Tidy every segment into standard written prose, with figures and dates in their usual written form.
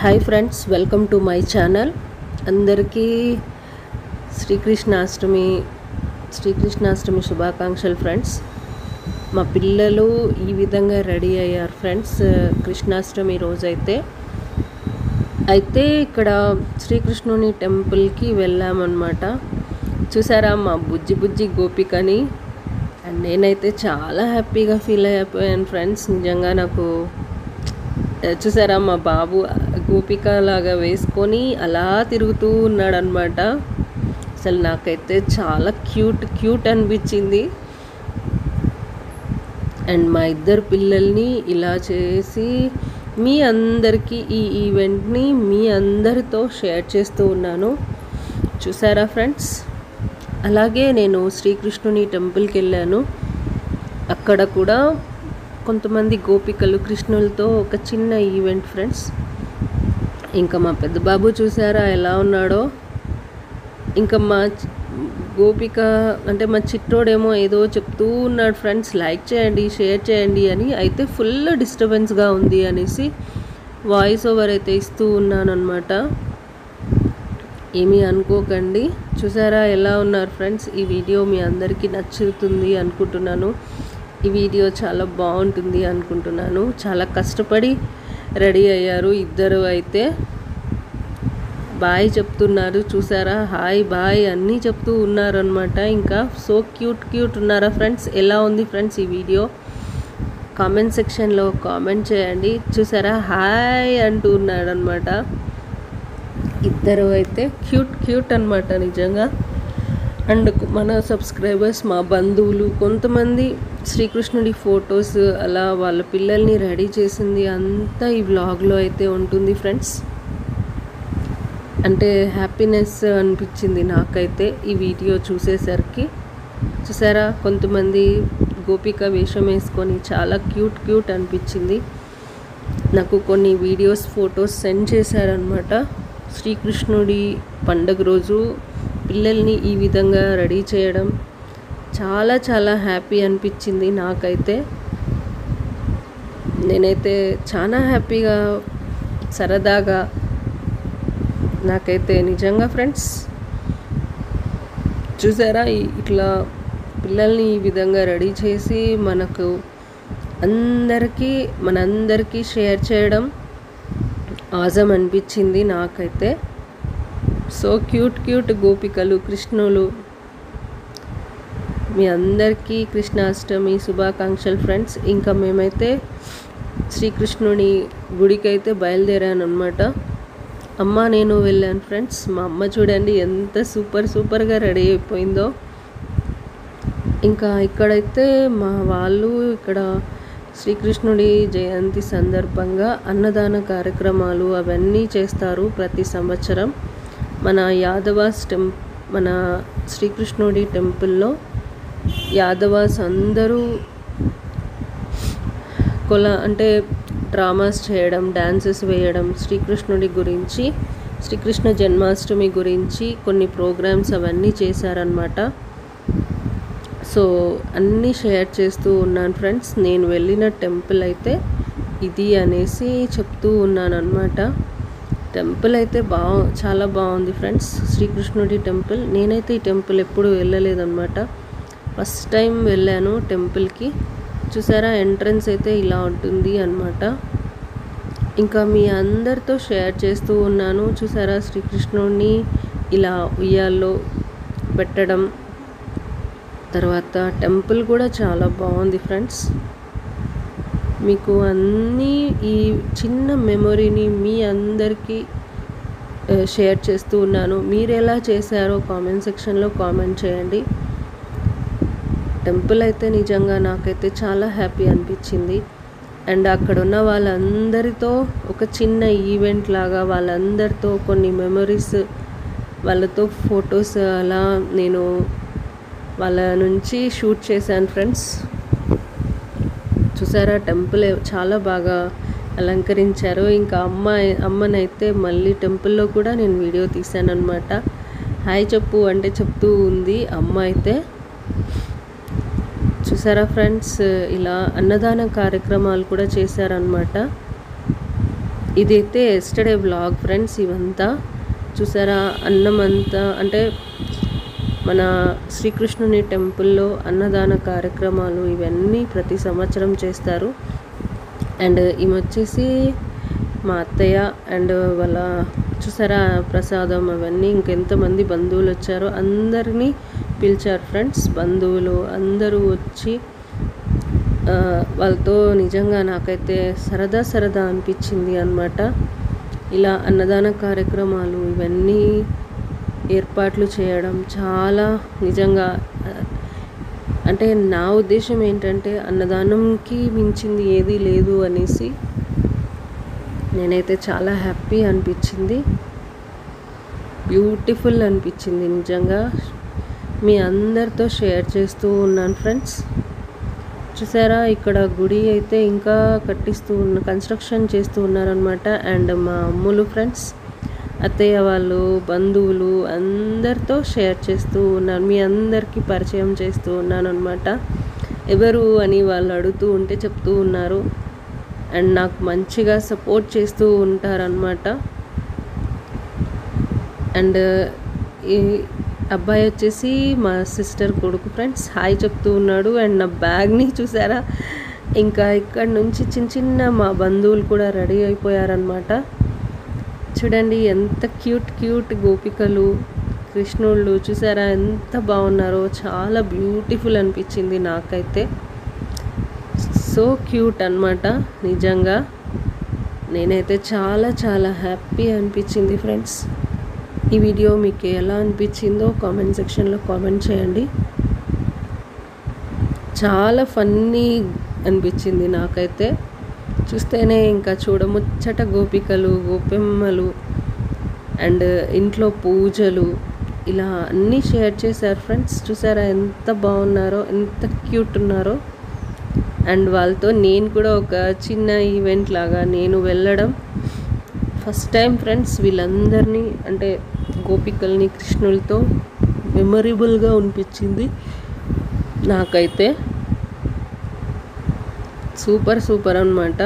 Hi friends, welcome to my channel. అందరికీ శ్రీకృష్ణాష్టమి శుభాకాంక్షలు friends. మా పిల్లలు ఈ విధంగా రెడీ అయ్యారు ఫ్రెండ్స్. కృష్ణాష్టమి రోజైతే ఇక్కడ శ్రీకృష్ణుని టెంపుల్కి వెళ్ళామన్నమాట. చూసారా మా బుజ్జి గోపికని. అండ్ నేనైతే చాలా హ్యాపీగా ఫీల్ అయిపోయాను ఫ్రెండ్స్. నిజంగా నాకు చూసారా మా బాబు గోపిక లాగా వేసుకొని అలా తిరుగుతూ ఉన్నాడనమాట. అసలు నాకైతే చాలా క్యూట్ అనిపించింది. అండ్ మా ఇద్దరు పిల్లల్ని ఇలా చేసి మీ అందరికీ ఈ ఈవెంట్ని మీ అందరితో షేర్ చేస్తూ ఉన్నాను. చూసారా ఫ్రెండ్స్. అలాగే నేను శ్రీకృష్ణుని టెంపుల్కి వెళ్ళాను. అక్కడ కూడా కొంతమంది గోపికలు కృష్ణులతో ఒక చిన్న ఈవెంట్ ఫ్రెండ్స్. ఇంకా మా పెద్ద బాబు చూసారా ఎలా ఉన్నాడో. ఇంకా మా గోపిక అంటే మా చిట్టోడేమో ఏదో చెప్తూ ఉన్నాడు ఫ్రెండ్స్, లైక్ చేయండి, షేర్ చేయండి అని. అయితే ఫుల్ డిస్టర్బెన్స్గా ఉంది అనేసి వాయిస్ ఓవర్ అయితే ఇస్తూ ఉన్నాను అనమాట. ఏమీ అనుకోకండి. చూసారా ఎలా ఉన్నారు ఫ్రెండ్స్. ఈ వీడియో మీ అందరికీ నచ్చుతుంది అనుకుంటున్నాను. ఈ వీడియో చాలా బాగుంటుంది అనుకుంటున్నాను. చాలా కష్టపడి రెడీ అయ్యారు ఇద్దరు. అయితే బాయ్ చెప్తున్నారు చూసారా, హాయ్ బాయ్ అన్నీ చెప్తూ ఉన్నారు అనమాట. ఇంకా సో క్యూట్ ఉన్నారా ఫ్రెండ్స్. ఎలా ఉంది ఫ్రెండ్స్ ఈ వీడియో? కామెంట్ సెక్షన్లో కామెంట్ చేయండి. చూసారా హాయ్ అంటూ ఉన్నాడు అనమాట. ఇద్దరు అయితే క్యూట్ అనమాట నిజంగా. అండ్ మన సబ్స్క్రైబర్స్, మా బంధువులు, కొంతమంది శ్రీకృష్ణుడి ఫొటోస్ అలా వాళ్ళ పిల్లల్ని రెడీ చేసింది అంతా ఈ వ్లాగ్లో అయితే ఉంటుంది ఫ్రెండ్స్. అంటే హ్యాపీనెస్ అనిపించింది నాకైతే ఈ వీడియో చూసేసరికి. చూసారా కొంతమంది గోపిక వేషం వేసుకొని చాలా క్యూట్ అనిపించింది నాకు. కొన్ని వీడియోస్ ఫొటోస్ సెండ్ చేశారనమాట. శ్రీకృష్ణుడి పండుగ రోజు పిల్లల్ని ఈ విధంగా రెడీ చేయడం చాలా హ్యాపీ అనిపించింది నాకైతే. నేనైతే చాలా హ్యాపీగా సరదాగా నాకైతే నిజంగా ఫ్రెండ్స్. చూసారా ఇట్లా పిల్లల్ని ఈ విధంగా రెడీ చేసి మనందరికీ షేర్ చేయడం ఆజం అనిపించింది నాకైతే. సో క్యూట్ గోపికలు, కృష్ణులు, మీ అందరికీ కృష్ణాష్టమి శుభాకాంక్షలు ఫ్రెండ్స్. ఇంకా మేమైతే శ్రీకృష్ణుని గుడికి అయితే బయలుదేరాను అనమాట. నేను వెళ్ళాను ఫ్రెండ్స్. మా అమ్మ చూడండి ఎంత సూపర్గా రెడీ అయిపోయిందో. ఇంకా ఇక్కడైతే మా వాళ్ళు ఇక్కడ శ్రీకృష్ణుడి జయంతి సందర్భంగా అన్నదాన కార్యక్రమాలు అవన్నీ చేస్తారు ప్రతి సంవత్సరం. మన శ్రీకృష్ణుడి టెంపుల్లో యాదవాస్ అందరూ అంటే డ్రామాస్ చేయడం, డాన్సెస్ వేయడం, శ్రీకృష్ణుడి గురించి, శ్రీకృష్ణ జన్మాష్టమి గురించి కొన్ని ప్రోగ్రామ్స్ అవన్నీ చేశారనమాట. సో అన్నీ షేర్ చేస్తూ ఉన్నాను ఫ్రెండ్స్. నేను వెళ్ళిన టెంపుల్ అయితే ఇది అనేసి చెప్తూ ఉన్నాను అనమాట. టెంపుల్ అయితే చాలా బాగుంది ఫ్రెండ్స్, శ్రీకృష్ణుడి టెంపుల్. నేనైతే ఈ టెంపుల్ ఎప్పుడు వెళ్ళలేదన్నమాట. ఫస్ట్ టైం వెళ్ళాను టెంపుల్కి. చూసారా ఎంట్రన్స్ అయితే ఇలా ఉంటుంది అన్నమాట. ఇంకా మీ అందరితో షేర్ చేస్తూ ఉన్నాను. చూసారా శ్రీకృష్ణుడిని ఇలా ఉయ్యాల్లో పెట్టడం. తర్వాత టెంపుల్ కూడా చాలా బాగుంది ఫ్రెండ్స్. మీకు అన్నీ ఈ చిన్న మెమొరీని మీ అందరికీ షేర్ చేస్తూ ఉన్నాను. మీరు ఎలా చేశారో కామెంట్ సెక్షన్లో కామెంట్ చేయండి. టెంపుల్ అయితే నిజంగా నాకైతే చాలా హ్యాపీ అనిపించింది. అండ్ అక్కడ ఉన్న వాళ్ళందరితో ఒక చిన్న ఈవెంట్ లాగా వాళ్ళందరితో కొన్ని మెమొరీస్, వాళ్ళతో ఫొటోస్ అలా నేను వాళ్ళ నుంచి షూట్ చేశాను ఫ్రెండ్స్. చూసారా టెంపుల్ చాలా బాగా అలంకరించారు. ఇంకా అమ్మనైతే మళ్ళీ టెంపుల్లో కూడా నేను వీడియో తీశాను అనమాట. హాయ్ చెప్పు అంటే చెప్తూ ఉంది అమ్మ అయితే. చూసారా ఫ్రెండ్స్ ఇలా అన్నదాన కార్యక్రమాలు కూడా చేశారనమాట. ఇదైతే ఎస్టర్డే వ్లాగ్ ఫ్రెండ్స్. ఇవంతా చూసారా, అన్నం అంతా అంటే మన శ్రీకృష్ణుని టెంపుల్లో అన్నదాన కార్యక్రమాలు ఇవన్నీ ప్రతి సంవత్సరం చేస్తారు. అండ్ ఈమె వచ్చేసి మా అత్తయ్య అండ్ వాళ్ళ చూసారా ప్రసాదం అవన్నీ ఇంకెంతమంది బంధువులు వచ్చారో అందరినీ పిలిచారు ఫ్రెండ్స్. బంధువులు అందరూ వచ్చి వాళ్ళతో నిజంగా నాకైతే సరదా అనిపించింది అన్నమాట. ఇలా అన్నదాన కార్యక్రమాలు ఇవన్నీ ఏర్పాట్లు చేయడం చాలా నిజంగా అంటే నా ఉద్దేశం ఏంటంటే అన్నదానంకి మించింది ఏదీ లేదు అనేసి నేనైతే చాలా హ్యాపీ అనిపించింది, బ్యూటిఫుల్ అనిపించింది నిజంగా. మీ అందరితో షేర్ చేస్తూ ఉన్నాను ఫ్రెండ్స్. చూసారా ఇక్కడ గుడి అయితే ఇంకా కన్స్ట్రక్షన్ చేస్తూ ఉన్నారనమాట. అండ్ మా అమ్ములు ఫ్రెండ్స్, అత్తయ్య వాళ్ళు, బంధువులు అందరితో షేర్ చేస్తూ ఉన్నాను, మీ అందరికీ పరిచయం చేస్తూ ఉన్నాను అనమాట. ఎవరు అని వాళ్ళు అడుగుతూ ఉంటే చెప్తూ ఉన్నారు. అండ్ నాకు మంచిగా సపోర్ట్ చేస్తూ ఉంటారనమాట. అండ్ ఈ అబ్బాయి వచ్చేసి మా సిస్టర్ కొడుకు ఫ్రెండ్స్, హాయ్ చెప్తూ ఉన్నాడు. అండ్ నా బ్యాగ్ని చూసారా, ఇంకా ఇక్కడ నుంచి చిన్న మా బంధువులు కూడా రెడీ అయిపోయారనమాట. చూడండి ఎంత క్యూట్ గోపికలు, కృష్ణుళ్ళు చూసారా ఎంత బాగున్నారో, చాలా బ్యూటిఫుల్ అనిపించింది నాకైతే. సో క్యూట్ అన్నమాట నిజంగా. నేనైతే చాలా హ్యాపీ అనిపించింది ఫ్రెండ్స్. ఈ వీడియో మీకు ఎలా అనిపించిందో కామెంట్ సెక్షన్లో కామెంట్ చేయండి. చాలా ఫన్నీ అనిపించింది నాకైతే చూస్తేనే. ఇంకా చూడముచ్చట గోపికలు, గోపెమ్మలు అండ్ ఇంట్లో పూజలు ఇలా అన్నీ షేర్ చేశారు ఫ్రెండ్స్. చూసారా ఎంత బాగున్నారో, ఎంత క్యూట్ ఉన్నారో. అండ్ వాళ్ళతో నేను కూడా ఒక చిన్న ఈవెంట్ లాగా నేను వెళ్ళడం ఫస్ట్ టైం ఫ్రెండ్స్. వీళ్ళందరినీ అంటే గోపికల్ని కృష్ణులతో మెమొరబుల్గా అనిపించింది నాకైతే. సూపర్ అన్నమాట.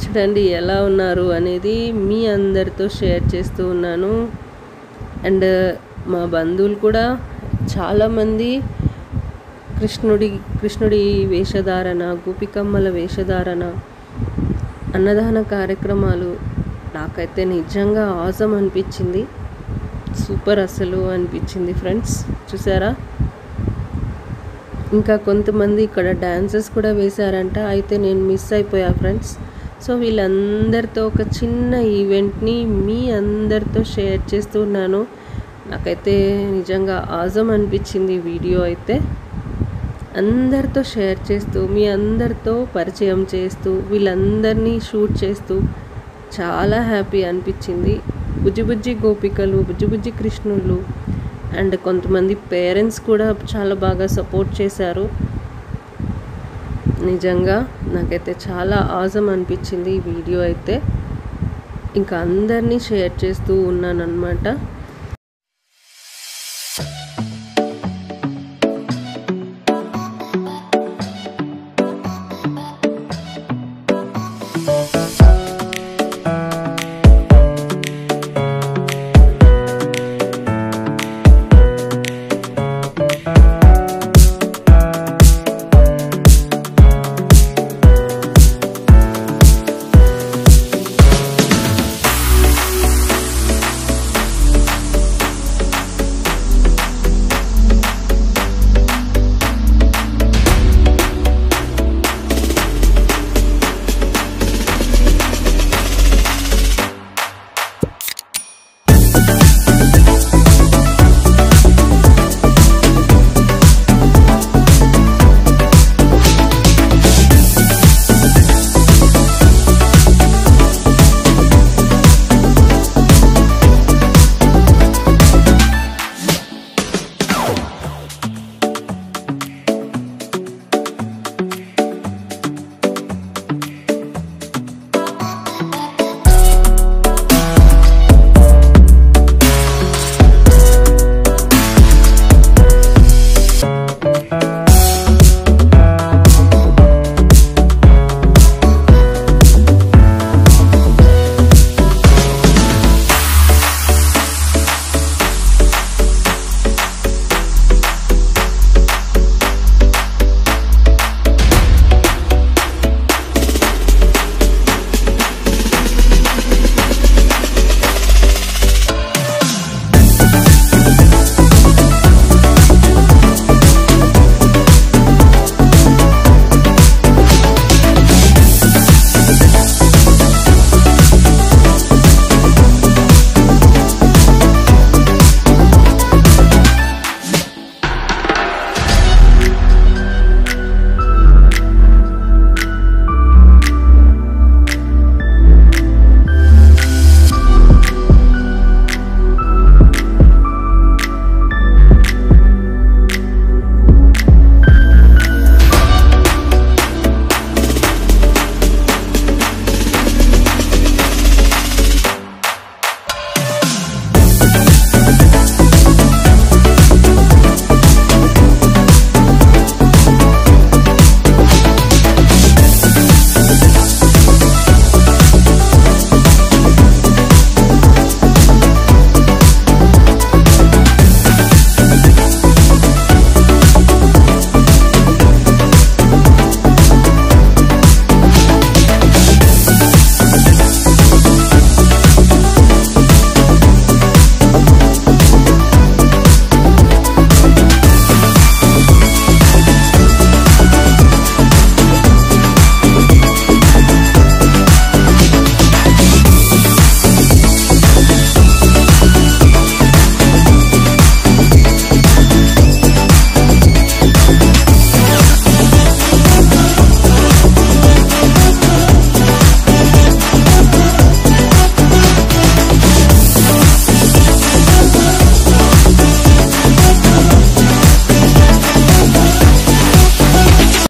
చూడండి ఎలా ఉన్నారు అనేది మీ అందరితో షేర్ చేస్తూ ఉన్నాను. అండ్ మా బంధువులు కూడా చాలామంది కృష్ణుడి వేషధారణ, గోపికమ్మల వేషధారణ, అన్నదాన కార్యక్రమాలు నాకైతే నిజంగా ఆసమ్ అనిపించింది. సూపర్ అసలు అనిపించింది ఫ్రెండ్స్. చూసారా ఇంకా కొంతమంది ఇక్కడ డాన్సెస్ కూడా వేశారంట. అయితే నేను మిస్ అయిపోయా ఫ్రెండ్స్. సో వీళ్ళందరితో ఒక చిన్న ఈవెంట్ని మీ అందరితో షేర్ చేస్తున్నాను. నాకైతే నిజంగా ఆసమ్ అనిపించింది వీడియో అయితే. అందరితో షేర్ చేస్తూ, మీ అందరితో పరిచయం చేస్తూ, వీళ్ళందరినీ షూట్ చేస్తూ చాలా హ్యాపీ అనిపించింది. బుజ్జి గోపికలు, బుజ్జి కృష్ణుళ్ళు అండ్ కొంతమంది పేరెంట్స్ కూడా చాలా బాగా సపోర్ట్ చేశారు. నిజంగా నాకైతే చాలా ఆసమ్ అనిపించింది ఈ వీడియో అయితే. ఇంకా అందరినీ షేర్ చేస్తూ ఉన్నాను అన్నమాట.